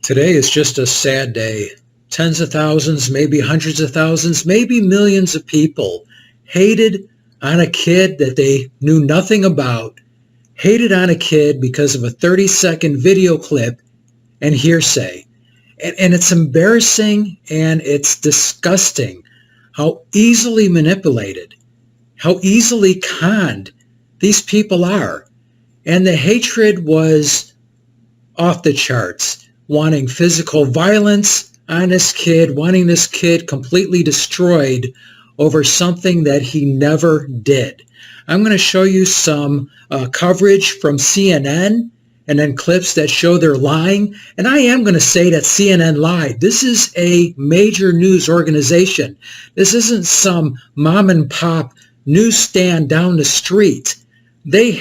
Today is just a sad day. Tens of thousands, maybe hundreds of thousands, maybe millions of people hated on a kid that they knew nothing about, hated on a kid because of a 30-second video clip and hearsay. And it's embarrassing and it's disgusting how easily manipulated, how easily conned these people are. And the hatred was off the charts, wanting physical violence on this kid, wanting this kid completely destroyed over something that he never did. I'm going to show you some coverage from CNN and then clips that show they're lying. And I am going to say that CNN lied. This is a major news organization. This isn't some mom and pop newsstand down the street. They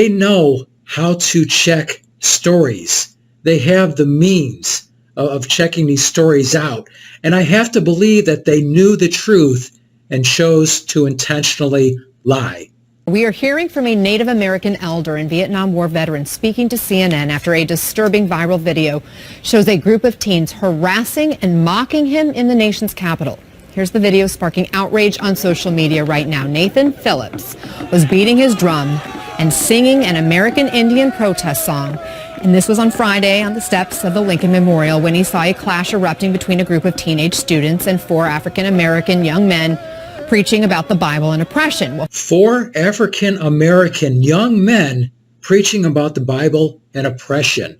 know how to check stories. They have the means of checking these stories out. And I have to believe that they knew the truth and chose to intentionally lie. We are hearing from a Native American elder and Vietnam War veteran speaking to CNN after a disturbing viral video shows a group of teens harassing and mocking him in the nation's capital. Here's the video sparking outrage on social media right now. Nathan Phillips was beating his drum and singing an American Indian protest song. And this was on Friday on the steps of the Lincoln Memorial when he saw a clash erupting between a group of teenage students and 4 African-American young men preaching about the Bible and oppression. 4 African-American young men preaching about the Bible and oppression.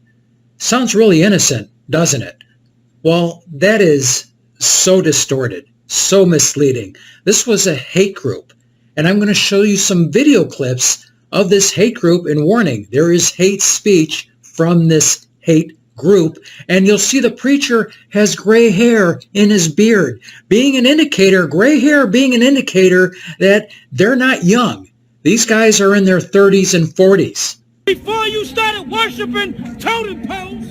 Sounds really innocent, doesn't it? Well, that is so distorted, so misleading. This was a hate group, and I'm going to show you some video clips of this hate group and warning. There is hate speech from this hate group, and you'll see the preacher has gray hair in his beard, being an indicator, gray hair being an indicator that they're not young. These guys are in their 30s and 40s. Before you started worshiping totem poles,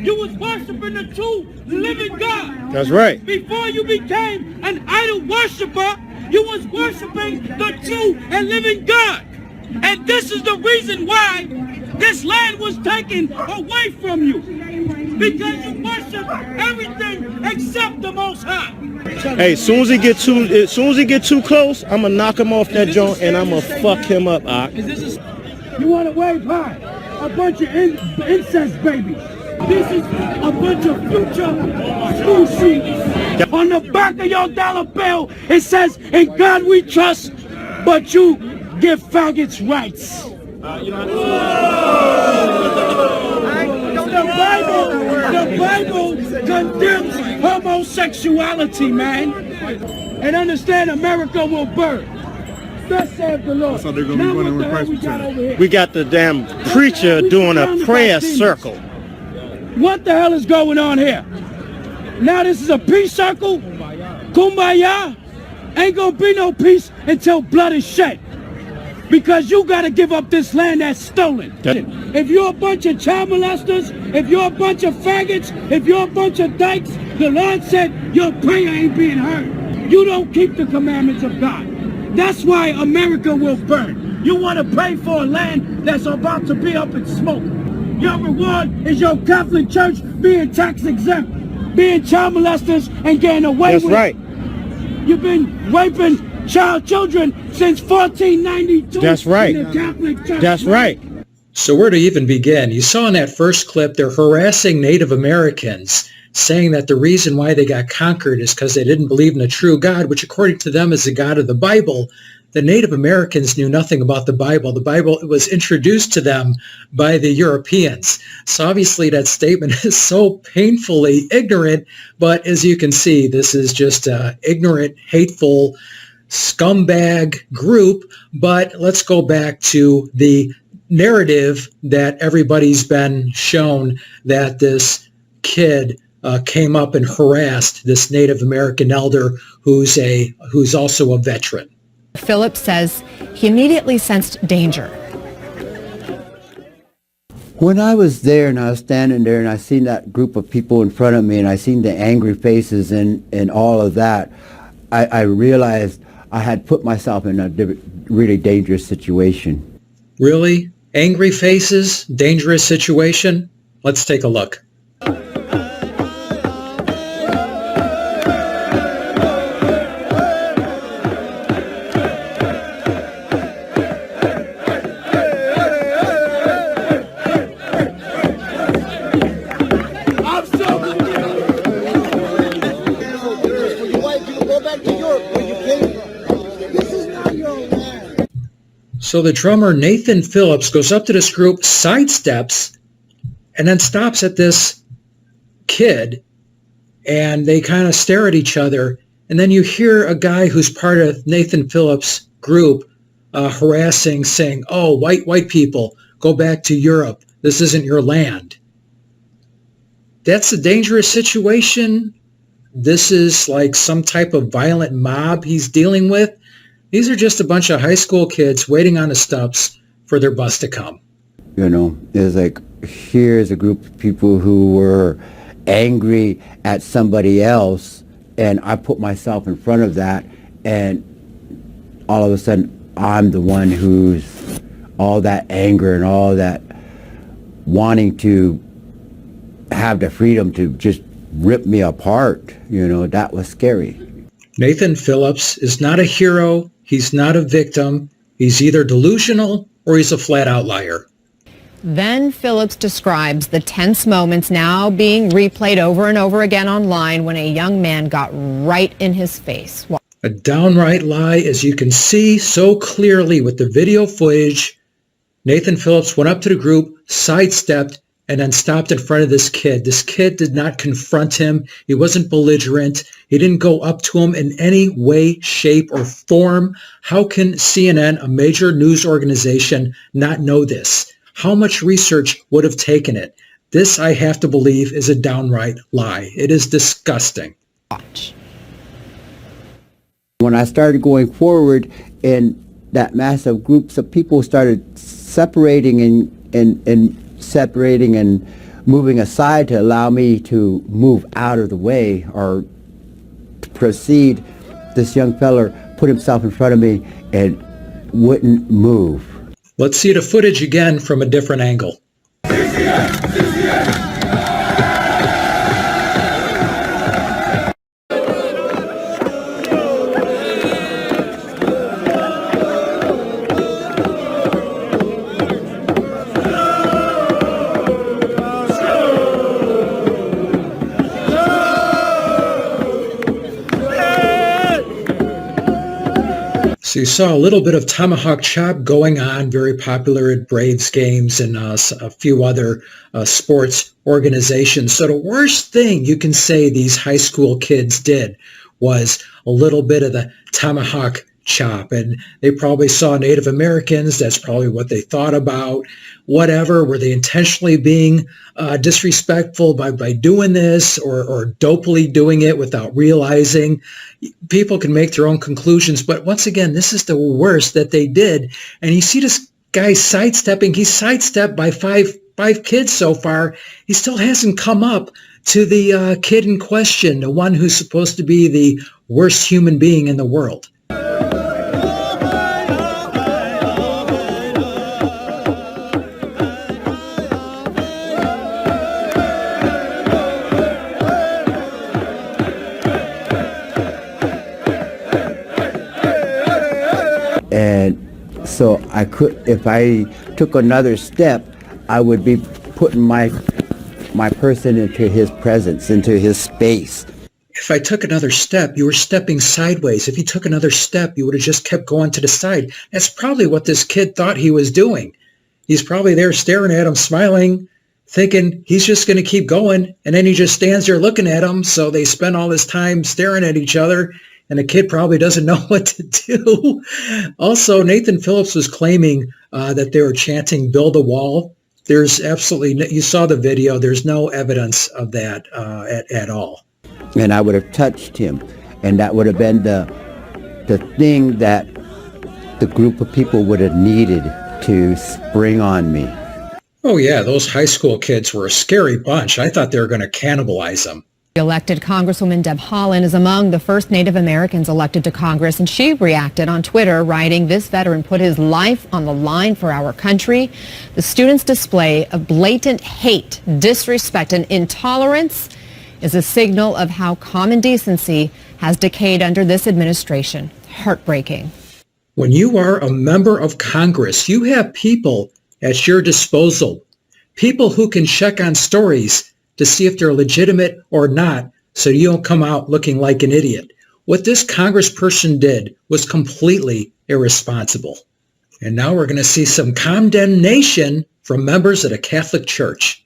you was worshiping the true living God. That's right. Before you became an idol worshiper, you was worshiping the true and living God. And this is the reason why this land was taken away from you. Because you worship everything except the Most High. Hey, as soon as he get too close, I'm gonna knock him off that joint and I'm gonna fuck him up. You want to wave high? A bunch of incest babies. This is a bunch of future school sheets. On the back of your dollar bill, it says, "In God we trust," but you give faggots rights. The Bible condemns homosexuality, man. And understand, America will burn. Thus saith the Lord. So they're gonna be running with Christ. We got the damn preacher doing a prayer circle. What the hell is going on here? Now this is a peace circle? Kumbaya? Ain't gonna be no peace until blood is shed. Because you gotta give up this land that's stolen. If you're a bunch of child molesters, if you're a bunch of faggots, if you're a bunch of dykes, the Lord said your prayer ain't being heard. You don't keep the commandments of God. That's why America will burn. You want to pray for a land that's about to be up in smoke. Your reward is your Catholic Church being tax exempt, being child molesters and getting away with it. That's right. You've been raping children since 1492. That's right. In the Catholic Church. That's right. So where to even begin? You saw in that first clip, they're harassing Native Americans, saying that the reason why they got conquered is because they didn't believe in a true God, which according to them is the God of the Bible. The Native Americans knew nothing about the Bible. The Bible was introduced to them by the Europeans. So obviously that statement is so painfully ignorant, but as you can see, this is just an ignorant, hateful, scumbag group. But let's go back to the narrative that everybody's been shown, that this kid came up and harassed this Native American elder who's also a veteran. Phillips says he immediately sensed danger. When I was there and I was standing there and I seen that group of people in front of me and I seen the angry faces and all of that, I realized I had put myself in a really dangerous situation. Really? Angry faces? Dangerous situation? Let's take a look. So the drummer, Nathan Phillips, goes up to this group, sidesteps, and then stops at this kid, and they kind of stare at each other. And then you hear a guy who's part of Nathan Phillips' group harassing, saying, "Oh, white people, go back to Europe. This isn't your land." That's a dangerous situation. This is like some type of violent mob he's dealing with. These are just a bunch of high school kids waiting on the steps for their bus to come. You know, it's like, here's a group of people who were angry at somebody else, and I put myself in front of that, and all of a sudden I'm the one who's all that anger and all that wanting to have the freedom to just rip me apart. You know, that was scary. Nathan Phillips is not a hero. He's not a victim. He's either delusional or he's a flat outlier. Then Phillips describes the tense moments now being replayed over and over again online when a young man got right in his face. A downright lie, as you can see so clearly with the video footage. Nathan Phillips went up to the group, sidestepped, and then stopped in front of this kid. This kid did not confront him. He wasn't belligerent. He didn't go up to him in any way, shape, or form. How can CNN, a major news organization, not know this? How much research would have taken it? This, I have to believe, is a downright lie. It is disgusting. Watch. When I started going forward, and that massive groups of people started separating and separating and moving aside to allow me to move out of the way or to proceed, this young feller put himself in front of me and wouldn't move. Let's see the footage again from a different angle. So you saw a little bit of tomahawk chop going on, very popular at Braves games and a few other sports organizations. So the worst thing you can say these high school kids did was a little bit of the tomahawk chop. And they probably saw Native Americans. That's probably what they thought about. Whatever. Were they intentionally being disrespectful by doing this or dopely doing it without realizing? People can make their own conclusions. But once again, this is the worst that they did. And you see this guy sidestepping. He's sidestepped by five kids so far. He still hasn't come up to the kid in question, the one who's supposed to be the worst human being in the world. And so I could, if I took another step, I would be putting my person into his presence, into his space. If I took another step, you were stepping sideways. If you took another step, you would have just kept going to the side. That's probably what this kid thought he was doing. He's probably there staring at him, smiling, thinking he's just going to keep going. And then he just stands there looking at him. So they spend all this time staring at each other. And the kid probably doesn't know what to do. Also, Nathan Phillips was claiming that they were chanting, "Build a wall." There's absolutely, you saw the video, there's no evidence of that at all. And I would have touched him. And that would have been the thing that the group of people would have needed to spring on me. Oh yeah, those high school kids were a scary bunch. I thought they were going to cannibalize them. Elected Congresswoman Deb Haaland is among the first Native Americans elected to Congress, and she reacted on Twitter, writing, "This veteran put his life on the line for our country. The students' display of blatant hate, disrespect, and intolerance is a signal of how common decency has decayed under this administration. Heartbreaking." When you are a member of Congress, you have people at your disposal, people who can check on stories to see if they're legitimate or not, so you don't come out looking like an idiot. What this congressperson did was completely irresponsible. And now we're going to see some condemnation from members of the Catholic Church.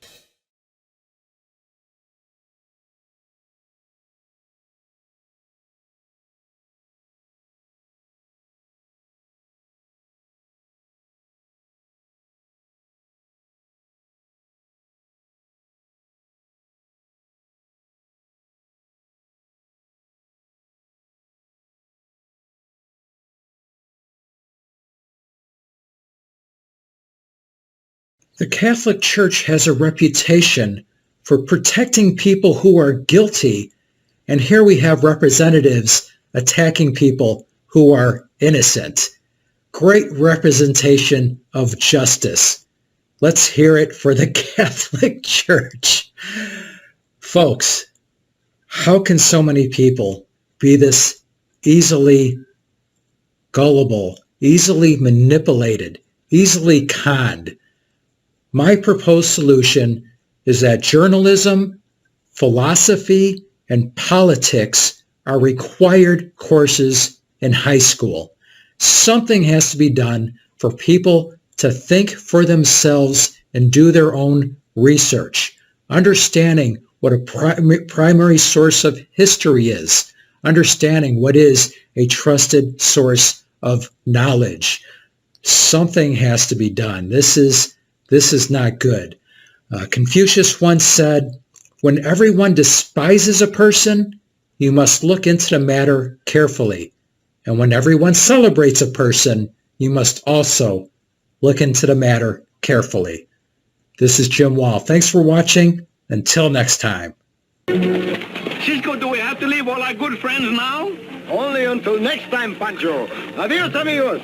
The Catholic Church has a reputation for protecting people who are guilty, and here we have representatives attacking people who are innocent. Great representation of justice. Let's hear it for the Catholic Church. Folks, how can so many people be this easily gullible, easily manipulated, easily conned? My proposed solution is that journalism, philosophy, and politics are required courses in high school. Something has to be done for people to think for themselves and do their own research, understanding what a primary source of history is, understanding what is a trusted source of knowledge. Something has to be done. This is not good. Confucius once said, "When everyone despises a person, you must look into the matter carefully. And when everyone celebrates a person, you must also look into the matter carefully." This is Jim Wall. Thanks for watching. Until next time. Cisco, do we have to leave all our good friends now? Only until next time, Pancho. Adios, amigos.